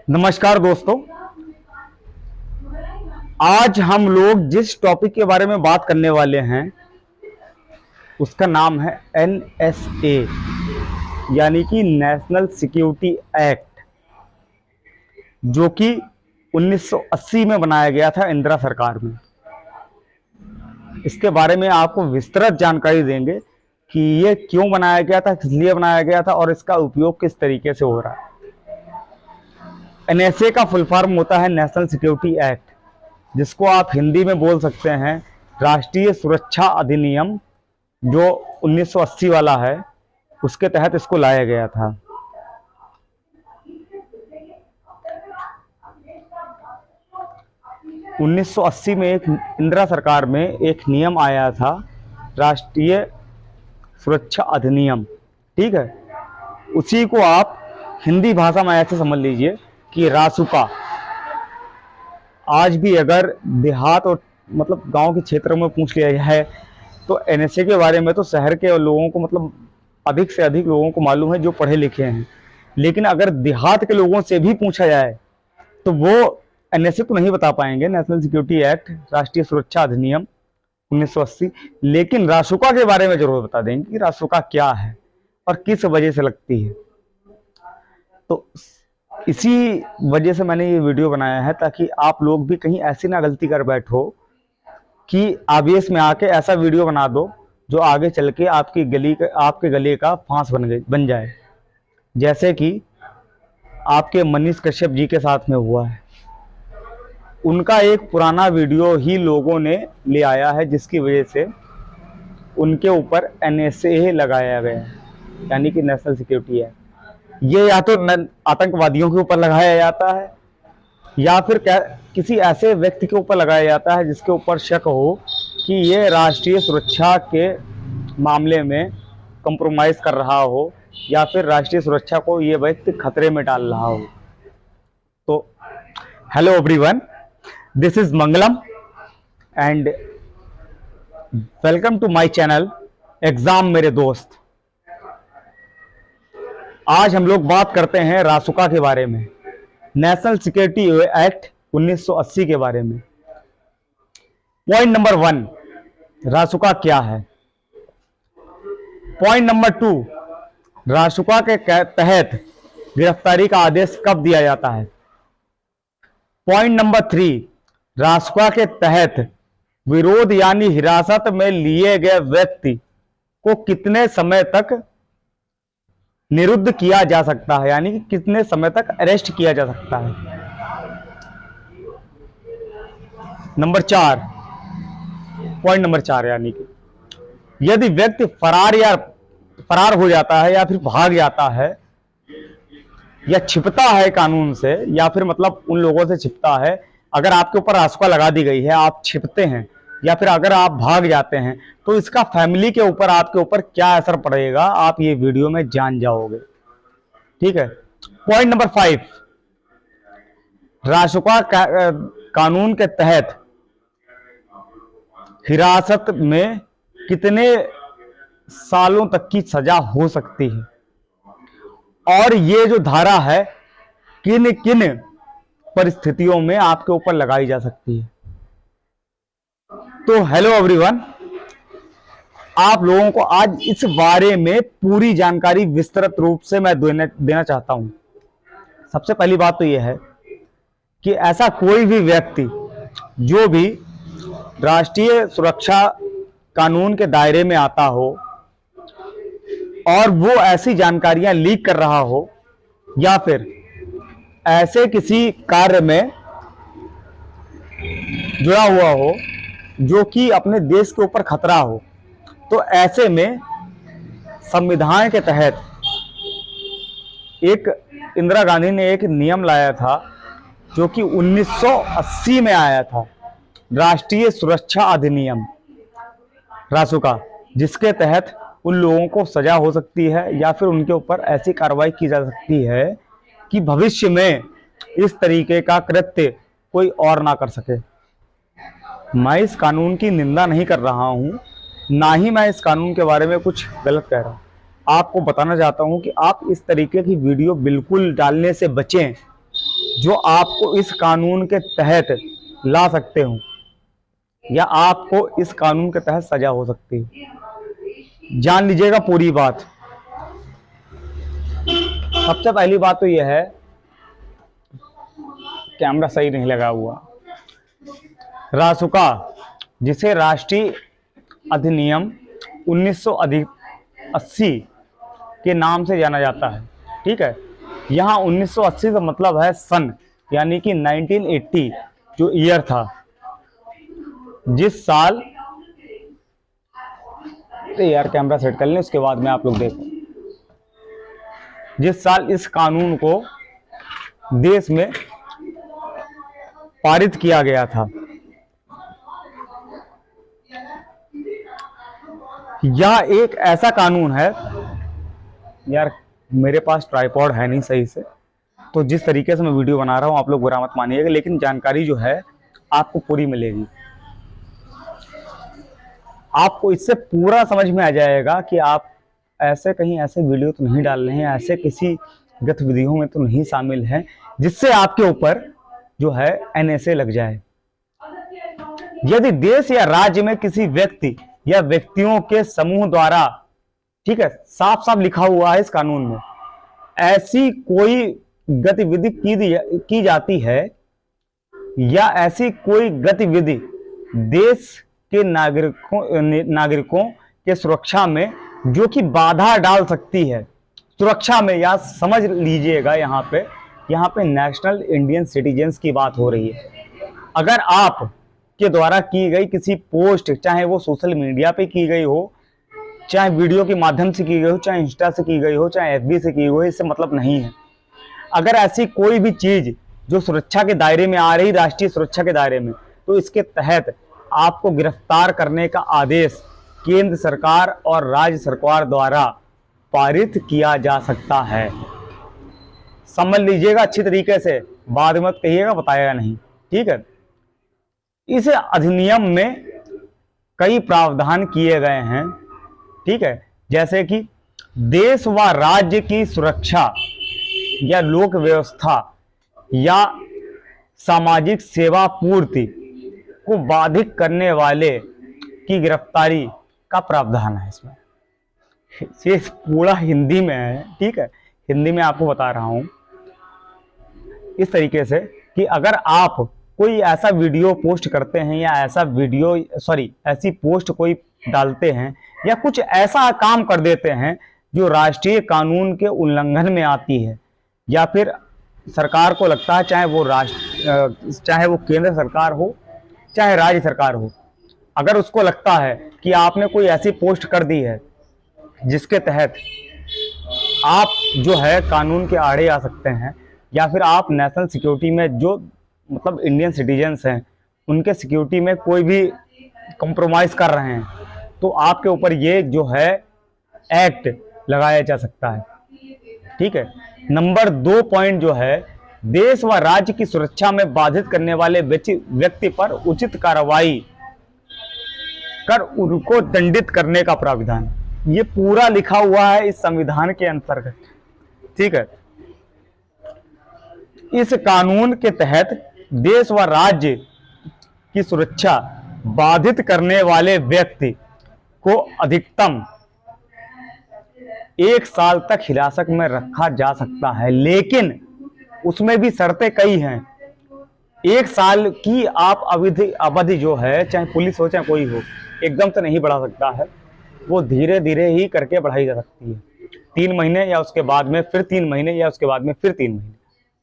नमस्कार दोस्तों। आज हम लोग जिस टॉपिक के बारे में बात करने वाले हैं उसका नाम है NSA यानी कि नेशनल सिक्योरिटी एक्ट, जो कि 1980 में बनाया गया था इंदिरा सरकार में। इसके बारे में आपको विस्तृत जानकारी देंगे कि ये क्यों बनाया गया था, किस लिए बनाया गया था और इसका उपयोग किस तरीके से हो रहा है। NSA का फुल फॉर्म होता है नेशनल सिक्योरिटी एक्ट, जिसको आप हिंदी में बोल सकते हैं राष्ट्रीय सुरक्षा अधिनियम, जो 1980 वाला है, उसके तहत इसको लाया गया था। उन्नीस सौ अस्सी में एक इंदिरा सरकार में एक नियम आया था, राष्ट्रीय सुरक्षा अधिनियम। ठीक है, उसी को आप हिंदी भाषा में ऐसे समझ लीजिए कि रासुका। आज भी अगर देहात और मतलब गांव के क्षेत्रों में पूछ लिया जाए तो NSA के बारे में तो शहर के लोगों को मतलब अधिक से अधिक लोगों को मालूम है जो पढ़े लिखे हैं, लेकिन अगर देहात के लोगों से भी पूछा जाए तो वो NSA को नहीं बता पाएंगे, नेशनल सिक्योरिटी एक्ट, राष्ट्रीय सुरक्षा अधिनियम 1980। लेकिन रासुका के बारे में जरूर बता देंगे कि रासुका क्या है और किस वजह से लगती है। तो इसी वजह से मैंने ये वीडियो बनाया है, ताकि आप लोग भी कहीं ऐसी ना गलती कर बैठो कि आवेश में आके ऐसा वीडियो बना दो जो आगे चल के आपके गले का फांस बन जाए, जैसे कि आपके मनीष कश्यप जी के साथ में हुआ है। उनका एक पुराना वीडियो ही लोगों ने ले आया है, जिसकी वजह से उनके ऊपर NSA लगाया गया है, यानी कि नेशनल सिक्योरिटी एक्ट। ये या तो आतंकवादियों के ऊपर लगाया जाता है या फिर किसी ऐसे व्यक्ति के ऊपर लगाया जाता है जिसके ऊपर शक हो कि ये राष्ट्रीय सुरक्षा के मामले में कंप्रोमाइज कर रहा हो या फिर राष्ट्रीय सुरक्षा को ये व्यक्ति खतरे में डाल रहा हो। तो hello everyone, this is Mangalam and welcome to my channel exam मेरे दोस्त। आज हम लोग बात करते हैं रासुका के बारे में, नेशनल सिक्योरिटी एक्ट 1980 के बारे में। पॉइंट नंबर 1, रासुका क्या है। पॉइंट नंबर 2, रासुका के तहत गिरफ्तारी का आदेश कब दिया जाता है। पॉइंट नंबर 3, रासुका के तहत विरोध यानी हिरासत में लिए गए व्यक्ति को कितने समय तक निरुद्ध किया जा सकता है, यानी कि कितने समय तक अरेस्ट किया जा सकता है। नंबर 4, पॉइंट नंबर 4, यानी कि यदि व्यक्ति फरार हो जाता है या फिर भाग जाता है या छिपता है कानून से, या फिर मतलब उन लोगों से छिपता है, अगर आपके ऊपर रासुका लगा दी गई है, आप छिपते हैं या फिर अगर आप भाग जाते हैं, तो इसका फैमिली के ऊपर, आपके ऊपर क्या असर पड़ेगा, आप ये वीडियो में जान जाओगे। ठीक है। पॉइंट नंबर 5, रासुका कानून के तहत हिरासत में कितने सालों तक की सजा हो सकती है, और ये जो धारा है किन किन परिस्थितियों में आपके ऊपर लगाई जा सकती है। तो हेलो एवरीवन, आप लोगों को आज इस बारे में पूरी जानकारी विस्तृत रूप से मैं देना चाहता हूं। सबसे पहली बात तो यह है कि ऐसा कोई भी व्यक्ति जो भी राष्ट्रीय सुरक्षा कानून के दायरे में आता हो और वो ऐसी जानकारियां लीक कर रहा हो या फिर ऐसे किसी कार्य में जुड़ा हुआ हो जो कि अपने देश के ऊपर खतरा हो, तो ऐसे में संविधान के तहत एक इंदिरा गांधी ने एक नियम लाया था जो कि 1980 में आया था, राष्ट्रीय सुरक्षा अधिनियम रासुका, जिसके तहत उन लोगों को सजा हो सकती है या फिर उनके ऊपर ऐसी कार्रवाई की जा सकती है कि भविष्य में इस तरीके का कृत्य कोई और ना कर सके। मैं इस कानून की निंदा नहीं कर रहा हूं, ना ही मैं इस कानून के बारे में कुछ गलत कह रहा हूं। आपको बताना चाहता हूं कि आप इस तरीके की वीडियो बिल्कुल डालने से बचें जो आपको इस कानून के तहत ला सकते हो या आपको इस कानून के तहत सजा हो सकती है। जान लीजिएगा पूरी बात। सबसे पहली बात तो यह है, कैमरा सही नहीं लगा हुआ। रासुका, जिसे राष्ट्रीय अधिनियम 1980 के नाम से जाना जाता है, ठीक है। यहाँ 1980 का मतलब है सन, यानी कि 1980 जो ईयर था, जिस साल, यार कैमरा सेट कर लें उसके बाद में आप लोग देखो, जिस साल इस कानून को देश में पारित किया गया था। यह एक ऐसा कानून है, यार मेरे पास ट्राइपॉड है नहीं सही से, तो जिस तरीके से मैं वीडियो बना रहा हूं आप लोग बुरा मत मानिएगा, लेकिन जानकारी जो है आपको पूरी मिलेगी। आपको इससे पूरा समझ में आ जाएगा कि आप ऐसे कहीं ऐसे वीडियो तो नहीं डाल रहे हैं, ऐसे किसी गतिविधियों में तो नहीं शामिल हैं जिससे आपके ऊपर जो है एनएसए लग जाए। यदि देश या राज्य में किसी व्यक्ति या व्यक्तियों के समूह द्वारा, ठीक है, साफ साफ लिखा हुआ है इस कानून में, ऐसी कोई गतिविधि की जाती है या ऐसी कोई गतिविधि देश के नागरिकों के सुरक्षा में जो कि बाधा डाल सकती है, सुरक्षा में, या समझ लीजिएगा यहाँ पे नेशनल इंडियन सिटीजन्स की बात हो रही है। अगर आप के द्वारा की गई किसी पोस्ट, चाहे वो सोशल मीडिया पे की गई हो, चाहे वीडियो के माध्यम से की गई हो, चाहे इंस्टा से की गई हो, चाहे एफबी से की गई हो, इससे मतलब नहीं है। अगर ऐसी कोई भी चीज जो सुरक्षा के दायरे में आ रही, राष्ट्रीय सुरक्षा के दायरे में, तो इसके तहत आपको गिरफ्तार करने का आदेश केंद्र सरकार और राज्य सरकार द्वारा पारित किया जा सकता है। समझ लीजिएगा अच्छी तरीके से, बाद में मत कहिएगा बताएगा नहीं, ठीक है। इस अधिनियम में कई प्रावधान किए गए हैं, ठीक है, जैसे कि देश व राज्य की सुरक्षा या लोक व्यवस्था या सामाजिक सेवा पूर्ति को बाधित करने वाले की गिरफ्तारी का प्रावधान है इसमें। ये पूरा हिंदी में है, ठीक है, हिंदी में आपको बता रहा हूं इस तरीके से कि अगर आप कोई ऐसा वीडियो पोस्ट करते हैं या ऐसी पोस्ट कोई डालते हैं या कुछ ऐसा काम कर देते हैं जो राष्ट्रीय कानून के उल्लंघन में आती है, या फिर सरकार को लगता है, चाहे वो केंद्र सरकार हो चाहे राज्य सरकार हो, अगर उसको लगता है कि आपने कोई ऐसी पोस्ट कर दी है जिसके तहत आप जो है कानून के आड़े आ सकते हैं, या फिर आप नेशनल सिक्योरिटी में, जो मतलब इंडियन सिटीजन्स हैं, उनके सिक्योरिटी में कोई भी कॉम्प्रोमाइज़ कर रहे हैं, तो आपके ऊपर ये जो है एक्ट लगाया जा सकता है, ठीक है। नंबर 2 पॉइंट जो है, देश व राज्य की सुरक्षा में बाधित करने वाले व्यक्ति पर उचित कार्रवाई कर उनको दंडित करने का प्राविधान। ये पूरा लिखा हुआ है इस संविधान के अंतर्गत, ठीक है। इस कानून के तहत देश व राज्य की सुरक्षा बाधित करने वाले व्यक्ति को अधिकतम 1 साल तक हिरासत में रखा जा सकता है, लेकिन उसमें भी शर्तें कई हैं। 1 साल की आप अवधि जो है, चाहे पुलिस हो चाहे कोई हो, एकदम से नहीं बढ़ा सकता है, वो धीरे धीरे ही करके बढ़ाई जा सकती है। 3 महीने या उसके बाद में फिर 3 महीने या उसके बाद में फिर 3 महीने,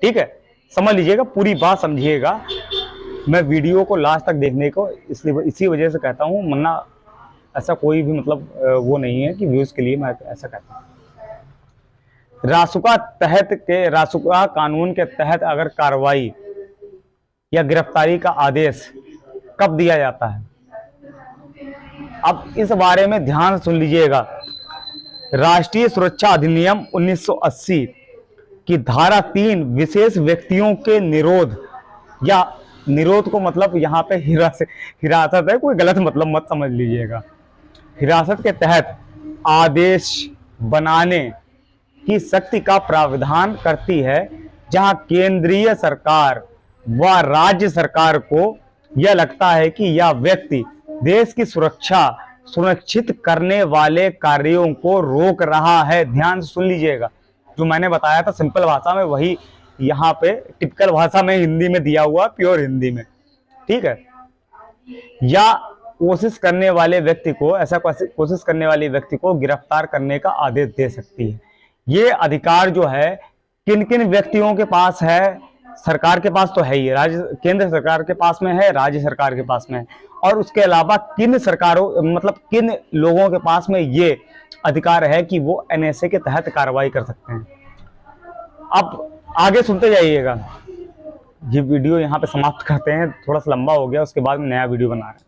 ठीक है। समझ लीजिएगा, पूरी बात समझिएगा। मैं वीडियो को लास्ट तक देखने को इसलिए इसी वजह से कहता हूँ, वरना ऐसा कोई भी मतलब वो नहीं है कि व्यूज के लिए मैं ऐसा कहता हूँ। रासुका कानून के तहत अगर कार्रवाई या गिरफ्तारी का आदेश कब दिया जाता है, अब इस बारे में ध्यान सुन लीजिएगा। राष्ट्रीय सुरक्षा अधिनियम 1980 की धारा 3 विशेष व्यक्तियों के निरोध को मतलब यहाँ पे हिरासत है, कोई गलत मतलब मत समझ लीजिएगा। हिरासत के तहत आदेश बनाने की शक्ति का प्रावधान करती है, जहां केंद्रीय सरकार व राज्य सरकार को यह लगता है कि यह व्यक्ति देश की सुरक्षा सुनिश्चित करने वाले कार्यों को रोक रहा है। ध्यान से सुन लीजिएगा, जो मैंने बताया था सिंपल भाषा में, वही यहाँ पे टिपिकल भाषा में हिंदी में दिया हुआ, प्योर हिंदी में, ठीक है। या कोशिश करने वाले व्यक्ति को, ऐसा कोशिश करने वाले व्यक्ति को गिरफ्तार करने का आदेश दे सकती है। ये अधिकार जो है किन किन व्यक्तियों के पास है? सरकार के पास तो है ही, राज्य केंद्र सरकार के पास में है, राज्य सरकार के पास में है, और उसके अलावा किन सरकारों मतलब किन लोगों के पास में ये अधिकार है कि वो एनएसए के तहत कार्रवाई कर सकते हैं। अब आगे सुनते जाइएगा। ये वीडियो यहाँ पे समाप्त करते हैं, थोड़ा सा लंबा हो गया, उसके बाद में नया वीडियो बना रहे हैं।